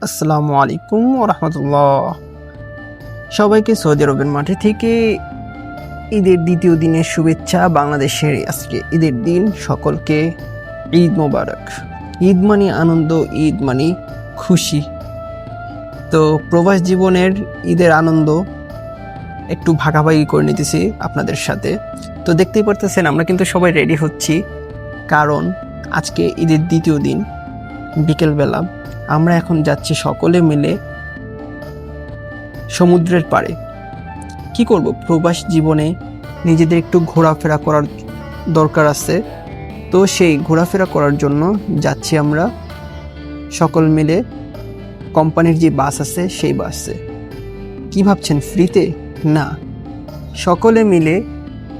আসসালামু আলাইকুম রহমতুল্লাহ। সবাইকে সৌদি আরবের মাঠে থেকে ঈদের দ্বিতীয় দিনের শুভেচ্ছা। বাংলাদেশের আজকে ঈদের দিন, সকলকে ঈদ মোবারক। ঈদ মানে আনন্দ, ঈদ মানে খুশি। তো প্রবাস জীবনের ঈদের আনন্দ একটু ভাগাভাগি করে নিতেছি আপনাদের সাথে। তো দেখতেই পারতেছেন আমরা কিন্তু সবাই রেডি হচ্ছি, কারণ আজকে ঈদের দ্বিতীয় দিন। বিকেলবেলা আমরা এখন যাচ্ছি সকলে মিলে সমুদ্রের পাড়ে। কি করব, প্রবাস জীবনে নিজেদের একটু ঘোরাফেরা করার দরকার আছে। তো সেই ঘোরাফেরা করার জন্য যাচ্ছি আমরা সকল মিলে কোম্পানির যে বাস আছে সেই বাসে। কি ভাবছেন, ফ্রিতে? না, সকলে মিলে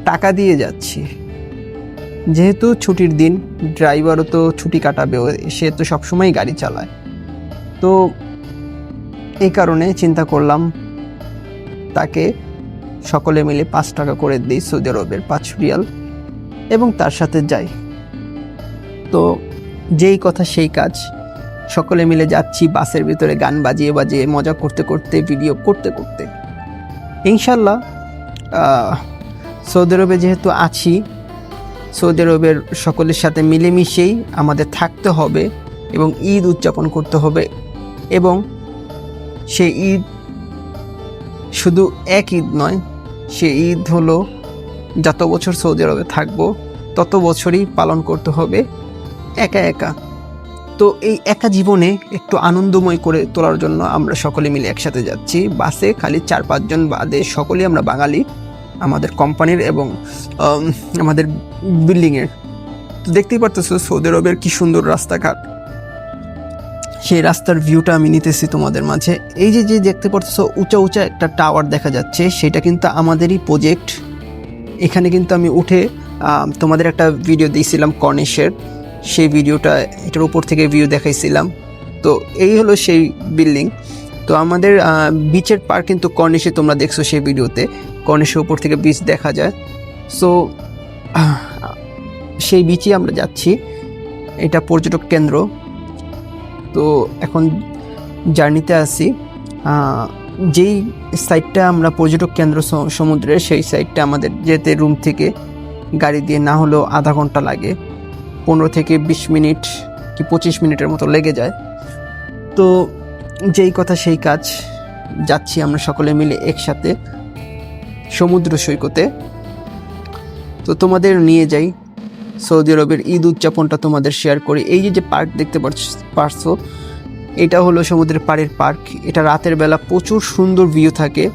টাকা দিয়ে যাচ্ছি। যেহেতু ছুটির দিন, ড্রাইভারও তো ছুটি কাটাবে, সে তো সবসময় গাড়ি চালায়। তো এই কারণে চিন্তা করলাম তাকে সকলে মিলে 5 টাকা করে দিই, সৌদি আরবের 5 রিয়াল, এবং তার সাথে যাই। তো যেই কথা সেই কাজ, সকলে মিলে যাচ্ছি বাসের ভিতরে গান বাজিয়ে বাজিয়ে, মজা করতে করতে, ভিডিও করতে করতে। ইনশাল্লাহ সৌদি আরবে যেহেতু আছি, সৌদি আরবের সকলের সাথে মিলেমিশেই আমাদের থাকতে হবে এবং ঈদ উদযাপন করতে হবে। এবং সেই ঈদ শুধু এক ঈদ নয়, সে ঈদ হলো যত বছর সৌদি আরবে থাকবো তত বছরই পালন করতে হবে একা একা। তো এই একা জীবনে একটু আনন্দময় করে তোলার জন্য আমরা সকলে মিলে একসাথে যাচ্ছি বাসে। খালি 4-5 জন বাদে সকলেই আমরা বাঙালি, আমাদের কোম্পানির এবং আমাদের বিল্ডিংয়ের। তো দেখতেই পারতেছো সৌদি আরবের কি সুন্দর রাস্তাঘাট, সেই রাস্তার ভিউটা আমি নিতেছি তোমাদের মাঝে। এই যে দেখতে পারতেছো উঁচা উঁচা একটা টাওয়ার দেখা যাচ্ছে, সেটা কিন্তু আমাদেরই প্রজেক্ট। এখানে কিন্তু আমি উঠে তোমাদের একটা ভিডিও দিয়েছিলাম কর্নিশের, সেই ভিডিওটা এটার উপর থেকে ভিউ দেখাইছিলাম। তো এই হলো সেই বিল্ডিং। তো আমাদের বিচের পার কিন্তু কর্নিশে, তোমরা দেখছো সেই ভিডিওতে, কর্নিশের উপর থেকে বিচ দেখা যায়। সো সেই বিচে আমরা যাচ্ছি, এটা পর্যটক কেন্দ্র। তো এখন জার্নিতে আছি। যেই সাইডটা আমরা পর্যটক কেন্দ্র সমুদ্রের, সেই সাইডটা আমাদের যেতে রুম থেকে গাড়ি দিয়ে না হলেও আধা ঘন্টা লাগে, 15 থেকে 20 মিনিট কি 25 মিনিটের মতো লেগে যায়। তো যেই কথা সেই কাজ, যাচ্ছি আমরা সকলে মিলে একসাথে সমুদ্র সৈকতে। তো তোমাদের নিয়ে যাই সৌদি আরবের ঈদ উদযাপনটা তোমাদের শেয়ার করি। এই যে পার্ক দেখতে পারছো, এটা হলো সমুদ্রের পাড়ের পার্ক। এটা রাতের বেলা প্রচুর সুন্দর ভিউ থাকে।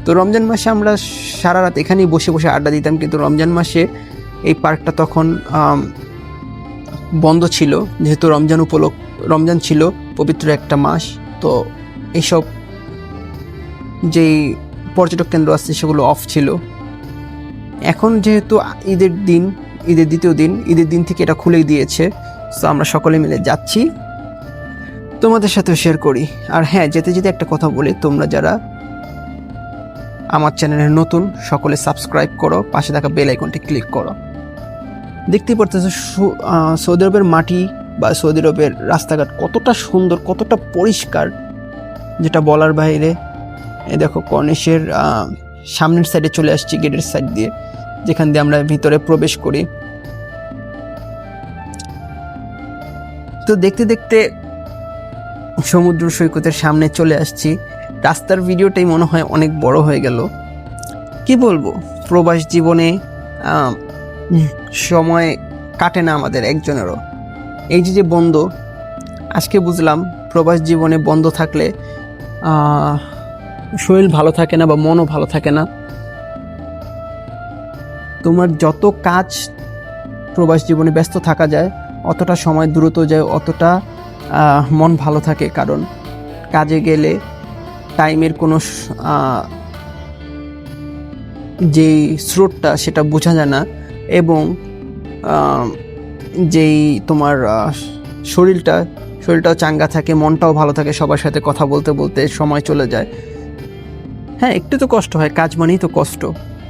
তো রমজান মাসে আমরা সারা রাত এখানেই বসে বসে আড্ডা দিতাম, কিন্তু রমজান মাসে এই পার্কটা তখন বন্ধ ছিল, যেহেতু রমজান ছিল পবিত্র একটা মাস। তো এইসব যেই পর্যটক কেন্দ্র আছে সেগুলো অফ ছিল। এখন যেহেতু ঈদের দ্বিতীয় দিন, ঈদের দিন থেকে এটা খুলেই দিয়েছে। তো আমরা সকলে মিলে যাচ্ছি, তোমাদের সাথেও শেয়ার করি। আর হ্যাঁ, যেতে যেতে একটা কথা বলি, তোমরা যারা আমার চ্যানেলে নতুন, সকলে সাবস্ক্রাইব করো, পাশে থাকা বেল আইকনটি ক্লিক করো। দেখতেই পারতেছো সৌদি আরবের মাটি বা সৌদি আরবের রাস্তাঘাট কতটা সুন্দর, কতটা পরিষ্কার, যেটা বলার বাইরে। এই দেখো কর্নিশের সামনের সাইডে চলে আসছি, গেটের সাইড দিয়ে, যেখান দিয়ে আমরা ভিতরে প্রবেশ করি। তো দেখতে দেখতে সমুদ্র সৈকতের সামনে চলে আসছি। রাস্তার ভিডিওটাই মনে হয় অনেক বড় হয়ে গেল। কি বলবো, প্রবাস জীবনে সময় কাটে না আমাদের একজনেরও। এই যে বন্ধ, আজকে বুঝলাম প্রবাস জীবনে বন্ধ থাকলে শরীর ভালো থাকে না বা মনও ভালো থাকে না। তোমার যত কাজ প্রবাস জীবনে ব্যস্ত থাকা যায়, অতটা সময় দ্রুত যায়, অতটা মন ভালো থাকে। কারণ কাজে গেলে টাইমের কোনো যেই স্রোতটা সেটা বোঝা যায় না, এবং যেই তোমার শরীরটাও চাঙ্গা থাকে, মনটাও ভালো থাকে, সবার সাথে কথা বলতে বলতে সময় চলে যায়। হ্যাঁ, একটু তো কষ্ট হয়, কাজ মানেই তো কষ্ট,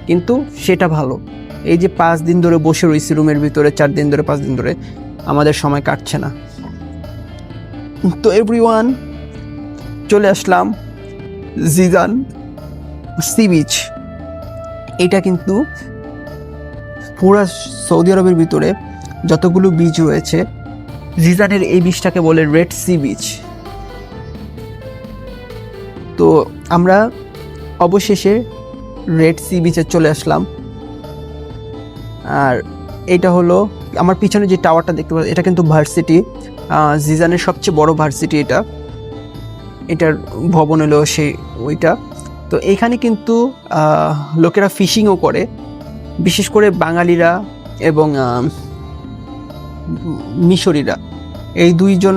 কিন্তু সেটা ভালো। এই যে 5 দিন ধরে বসে রয়েছি রুমের ভিতরে, 4 দিন ধরে 5 দিন ধরে আমাদের সময় কাটছে না। তো এভরিওয়ান, চলে আসলাম জিজান সি বিচ। এটা কিন্তু পুরা সৌদি আরবের ভিতরে যতগুলো বিচ রয়েছে, জিজানের এই বিচটাকে বলে রেড সি বিচ। তো আমরা অবশেষে রেড সি বিচে চলে আসলাম। আর এটা হলো আমার পিছনে যে টাওয়ারটা দেখতে পাচ্ছি, এটা কিন্তু ভার্সিটি, জিজানের সবচেয়ে বড় ভার্সিটি এটা। এটার ভবন হলো সেই ওইটা। তো এইখানে কিন্তু লোকেরা ফিশিংও করে, বিশেষ করে বাঙালিরা এবং মিশরীরা, এই দুইজন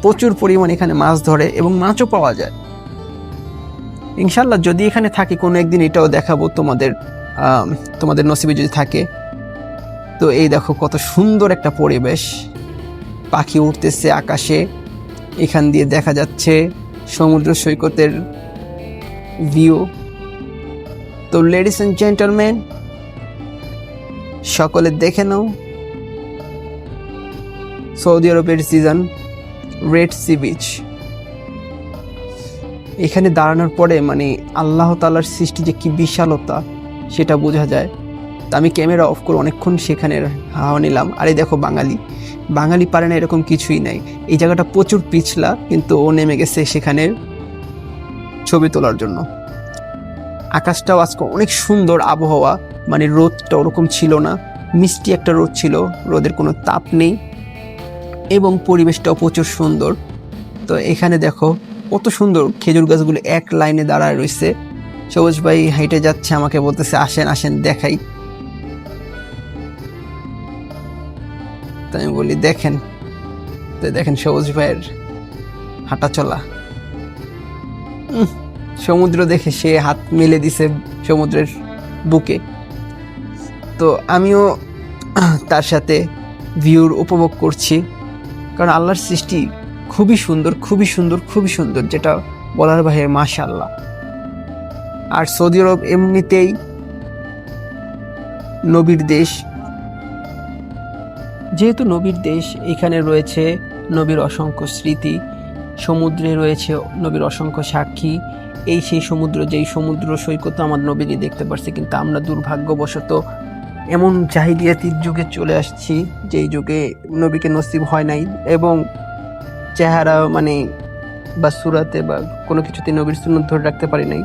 প্রচুর পরিমাণ এখানে মাছ ধরে এবং মাছও পাওয়া যায়। ইনশাল্লাহ যদি এখানে থাকি কোনো একদিন এটাও দেখাবো তোমাদের নসিবে যদি থাকে। তো এই দেখো কত সুন্দর একটা পরিবেশ, পাখি উঠতেছে আকাশে, এখান দিয়ে দেখা যাচ্ছে সমুদ্র সৈকতের ভিউ। তো লেডিস এন্ড জেন্টলম্যান, সকলে দেখে নাও সৌদি আরবের জিজান রেড সি বিচ। এখানে দাঁড়ানোর পরে মানে আল্লাহ তাআলার সৃষ্টি যে কি বিশালতা সেটা বোঝা যায়। তা আমি ক্যামেরা অফ করে অনেকক্ষণ সেখানে হাওয়া নিলাম। আর এই দেখো বাঙালি পারে না এরকম কিছুই নাই। এই জায়গাটা প্রচুর পিছলা, কিন্তু ও নেমে গেছে সেখানে ছবি তোলার জন্য। আকাশটাও আজকে অনেক সুন্দর, আবহাওয়া মানে রোদটা ওরকম ছিল না, মিষ্টি একটা রোদ ছিল, রোদের কোনো তাপ নেই এবং পরিবেশটাও প্রচুর সুন্দর। তো এখানে দেখো কত সুন্দর খেজুর গাছগুলো এক লাইনে দাঁড়ায় রয়েছে। সবুজ ভাই হাইটে যাচ্ছে, আমাকে বলতেছে আসেন আসেন দেখাই। তাই আমি বলি দেখেন। তো দেখেন সবুজ ভাইয়ের হাঁটা চলা, সমুদ্র দেখে সে হাত মেলে দিছে সমুদ্রের বুকে। তো আমিও তার সাথে ভিউর উপভোগ করছি, কারণ আল্লাহর সৃষ্টি খুবই সুন্দর, খুবই সুন্দর, খুবই সুন্দর, যেটা বলার বাইরে, মাশাআল্লাহ। আর সৌদি আরব এমনিতেই নবীর দেশ, যেহেতু নবীর দেশ, এখানে রয়েছে নবীর অসংখ্য স্মৃতি, সমুদ্রে রয়েছে নবীর অসংখ্য সাক্ষী। এই সেই সমুদ্র, যেই সমুদ্র সৈকত আমার নবীকে দেখতে পারছে, কিন্তু আমরা দুর্ভাগ্যবশত এমন জাহিলিয়াতির যুগে চলে আসছি যেই যুগে নবীকে নসিব হয় নাই, এবং চেহারা মানে বা সুরাতে বা কোনো কিছুতে নবীর সুন্নত ধরে রাখতে পারি নাই।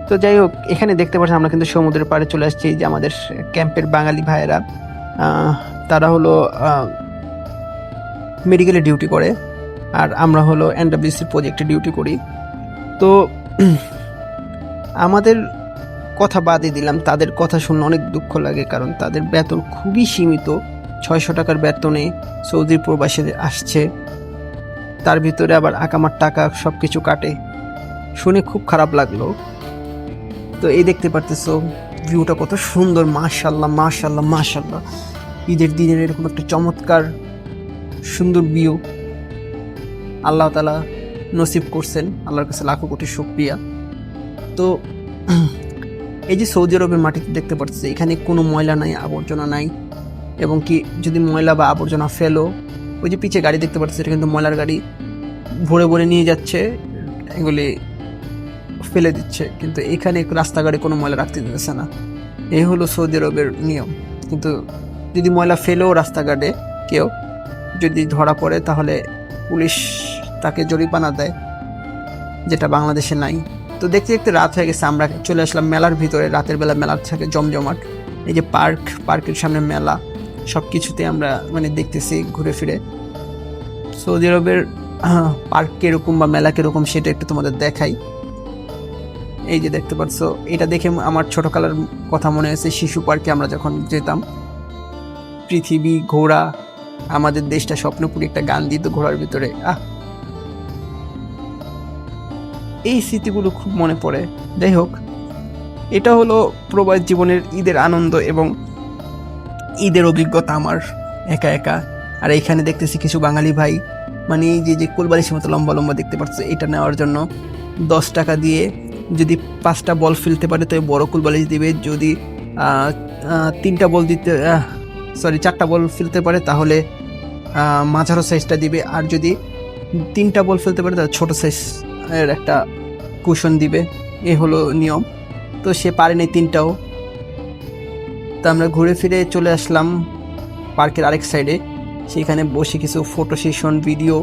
তো যাই হোক, এখানে দেখতে পাচ্ছি আমরা কিন্তু সমুদ্রের পাড়ে চলে আসছি। যে আমাদের ক্যাম্পের বাঙালি ভাইয়েরা, তারা হলো মেডিকেলে ডিউটি করে, আর আমরা হলো এনডব্লিউসি প্রজেক্টে ডিউটি করি। তো আমাদের কথা বাদই দিলাম, তাদের কথা শুনে অনেক দুঃখ লাগে, কারণ তাদের বেতন খুবই সীমিত। 600 টাকার বেতনে সৌদি প্রবাসী আসছে, তার ভিতরে আবার আকামার টাকা সব কিছু কাটে। শুনে খুব খারাপ লাগলো। তো এই দেখতে পারতেছো ভিউটা কত সুন্দর, মাশাআল্লাহ মাশাআল্লাহ মাশাআল্লাহ। ঈদের দিনের এরকম একটা চমৎকার সুন্দর ভিউ আল্লাহ তাআলা নসিব করছেন, আল্লাহর কাছে লাখো কোটি শুকরিয়া। তো এই যে সৌদি আরবের মাটিতে দেখতে পাচ্ছি, এখানে কোনো ময়লা নাই, আবর্জনা নাই, এবং কি যদি ময়লা বা আবর্জনা ফেলো, ওই যে পিছে গাড়ি দেখতে পাচ্ছি, এটা কিন্তু ময়লার গাড়ি, ভরে ভরে নিয়ে যাচ্ছে, এগুলি ফেলে দিচ্ছে। কিন্তু এখানে রাস্তাঘাটে কোনো ময়লা রাখতে দিতেছে না। এই হলো সৌদি আরবের নিয়ম। কিন্তু যদি ময়লা ফেলেও রাস্তাঘাটে কেউ যদি ধরা পড়ে, তাহলে পুলিশ তাকে জরিমানা দেয়, যেটা বাংলাদেশে নাই। তো দেখতে দেখতে রাত হয়ে গেছে, আমরা চলে আসলাম মেলার ভিতরে। রাতের বেলা মেলা থাকে জমজমাট, এই যে পার্কের সামনে মেলা, সব কিছুতে আমরা মানে দেখতেছি ঘুরে ফিরে। সৌদি আরবের পার্ক কিরকম বা মেলা কিরকম সেটা একটু তোমাদের দেখাই। এই যে দেখতে পাচ্ছ, এটা দেখে আমার ছোটকালের কথা মনে হয়েছে। শিশু পার্কে আমরা যখন যেতাম, পৃথিবী ঘোড়া, আমাদের দেশটা স্বপ্নপুরী, একটা গান দিত ঘোড়ার ভিতরে। এই স্মৃতিগুলো খুব মনে পড়ে। যাই হোক, এটা হলো প্রবাস জীবনের ঈদের আনন্দ এবং ঈদের অভিজ্ঞতা আমার একা একা। আর এইখানে দেখতেছি কিছু বাঙালি ভাই, মানে এই যে কোলবালিশের মতো লম্বা লম্বা দেখতে পাচ্ছ, এটা নেওয়ার জন্য 10 টাকা দিয়ে যদি 5টা বল ফেলতে পারে তো বড় কোলবালিশ দিবে, যদি 4টা বল ফেলতে পারে তাহলে মাঝারো সাইজটা দিবে, আর যদি 3টা বল ফেলতে পারে তার ছোটো সাইজের একটা কুশন দিবে, এ হলো নিয়ম। তো সে পারেনি 3টাও। তো আমরা ঘুরে ফিরে চলে আসলাম পার্কের আরেক সাইডে। সেখানে বসে কিছু ফটো সেশন, ভিডিও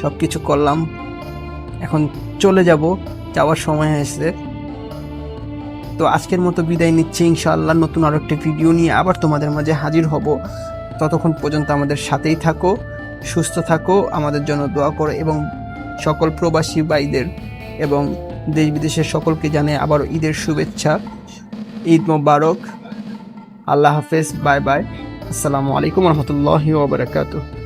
সব কিছু করলাম। এখন চলে যাব, যাওয়ার সময় হয়েছে। তো আজকের মতো বিদায় নিচ্ছি। ইনশাআল্লাহ নতুন আরও একটি ভিডিও নিয়ে আবার তোমাদের মাঝে হাজির হব। ততক্ষণ পর্যন্ত আমাদের সাথেই থাকো, সুস্থ থাকো, আমাদের জন্য দোয়া করো এবং সকল প্রবাসী ভাইদের এবং দেশ বিদেশের সকলকে জানাই আবারও ঈদের শুভেচ্ছা। ঈদ মোবারক। আল্লাহ হাফেজ, বাই বাই। আসসালামু আলাইকুম রহমতুল্লাহি ওয়া বারাকাতুহু।